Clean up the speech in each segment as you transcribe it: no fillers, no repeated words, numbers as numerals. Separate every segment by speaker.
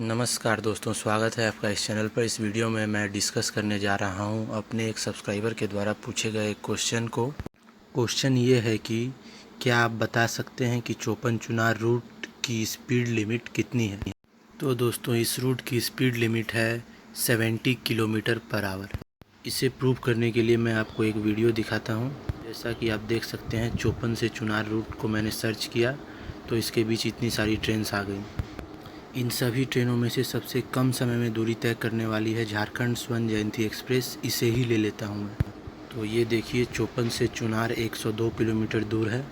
Speaker 1: नमस्कार दोस्तों, स्वागत है आपका इस चैनल पर। इस वीडियो में मैं डिस्कस करने जा रहा हूं अपने एक सब्सक्राइबर के द्वारा पूछे गए क्वेश्चन को। क्वेश्चन ये है कि क्या आप बता सकते हैं कि चोपन चुनार रूट की स्पीड लिमिट कितनी है। तो दोस्तों, इस रूट की स्पीड लिमिट है 70 किलोमीटर पर आवर। इसे प्रूव करने के लिए मैं आपको एक वीडियो दिखाता हूँ। जैसा कि आप देख सकते हैं, चोपन से चुनार रूट को मैंने सर्च किया तो इसके बीच इतनी सारी ट्रेन्स आ गई। इन सभी ट्रेनों में से सबसे कम समय में दूरी तय करने वाली है झारखंड स्वर्ण जयंती एक्सप्रेस। इसे ही ले लेता हूँ मैं। तो ये देखिए, चोपन से चुनार 102 किलोमीटर दूर है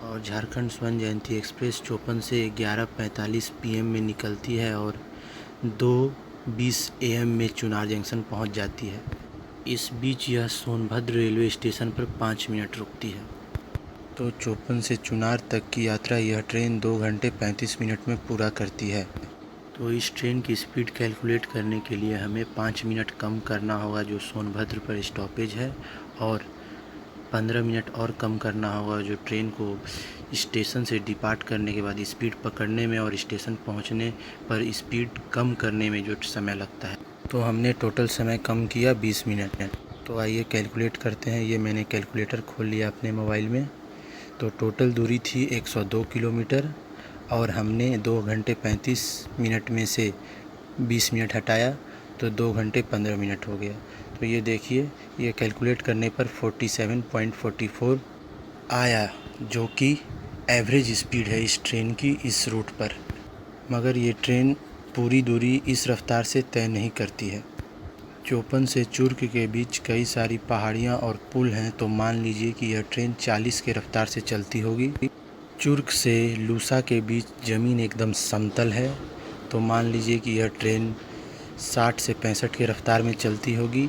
Speaker 1: और झारखंड स्वर्ण जयंती एक्सप्रेस चोपन से 11:45 PM में निकलती है और 2:20 AM में चुनार जंक्शन पहुँच जाती है। इस बीच यह सोनभद्र रेलवे स्टेशन पर 5 मिनट रुकती है। तो चोपन से चुनार तक की यात्रा यह ट्रेन 2 घंटे 35 मिनट में पूरा करती है। तो इस ट्रेन की स्पीड कैलकुलेट करने के लिए हमें 5 मिनट कम करना होगा जो सोनभद्र पर स्टॉपेज है, और 15 मिनट और कम करना होगा जो ट्रेन को स्टेशन से डिपार्ट करने के बाद स्पीड पकड़ने में और स्टेशन पहुंचने पर स्पीड कम करने में जो समय लगता है। तो हमने टोटल समय कम किया 20 मिनट। तो आइए कैलकुलेट करते हैं। ये मैंने कैलकुलेटर खोल लिया अपने मोबाइल में। तो टोटल दूरी थी 102 किलोमीटर और हमने 2 घंटे 35 मिनट में से 20 मिनट हटाया तो 2 घंटे 15 मिनट हो गया। तो ये देखिए, ये कैलकुलेट करने पर 47.44 आया, जो कि एवरेज स्पीड है इस ट्रेन की इस रूट पर। मगर ये ट्रेन पूरी दूरी इस रफ्तार से तय नहीं करती है। चोपन से चुर्क के बीच कई सारी पहाड़ियाँ और पुल हैं, तो मान लीजिए कि यह ट्रेन 40 के रफ्तार से चलती होगी। चुर्क से लूसा के बीच ज़मीन एकदम समतल है, तो मान लीजिए कि यह ट्रेन 60 से 65 के रफ्तार में चलती होगी।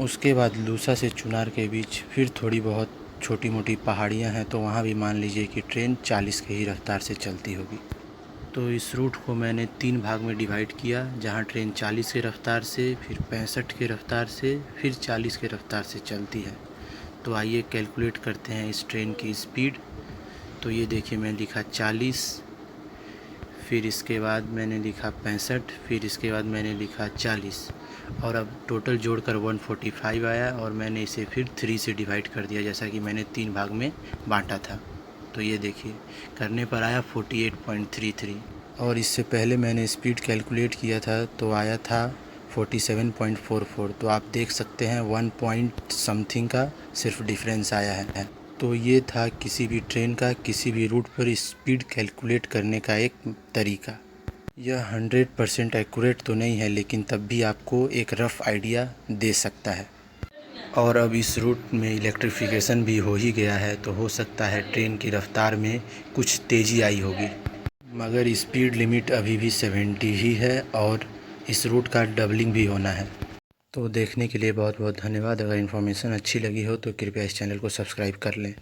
Speaker 1: उसके बाद लूसा से चुनार के बीच फिर थोड़ी बहुत छोटी मोटी पहाड़ियाँ हैं, तो वहाँ भी मान लीजिए कि ट्रेन 40 के ही रफ्तार से चलती होगी। तो इस रूट को मैंने 3 भाग में डिवाइड किया, जहाँ ट्रेन 40 के रफ्तार से, फिर 65 के रफ्तार से, फिर 40 के रफ्तार से चलती है। तो आइए कैलकुलेट करते हैं इस ट्रेन की स्पीड। तो ये देखिए, मैं लिखा 40, फिर इसके बाद मैंने लिखा 65, फिर इसके बाद मैंने लिखा 40, और अब टोटल जोड़कर 145 आया और मैंने इसे फिर 3 से डिवाइड कर दिया, जैसा कि मैंने 3 भाग में बांटा था। तो ये देखिए, करने पर आया 48.33, और इससे पहले मैंने स्पीड कैलकुलेट किया था तो आया था 47.44। तो आप देख सकते हैं 1 पॉइंट समथिंग का सिर्फ डिफरेंस आया है। तो ये था किसी भी ट्रेन का किसी भी रूट पर स्पीड कैलकुलेट करने का एक तरीका। यह 100% एक्यूरेट तो नहीं है, लेकिन तब भी आपको एक रफ़ आइडिया दे सकता है। और अब इस रूट में इलेक्ट्रिफिकेशन भी हो ही गया है, तो हो सकता है ट्रेन की रफ़्तार में कुछ तेज़ी आई होगी। मगर स्पीड लिमिट अभी भी 70 ही है और इस रूट का डबलिंग भी होना है। तो देखने के लिए बहुत बहुत धन्यवाद। अगर इन्फॉर्मेशन अच्छी लगी हो तो कृपया इस चैनल को सब्सक्राइब कर लें।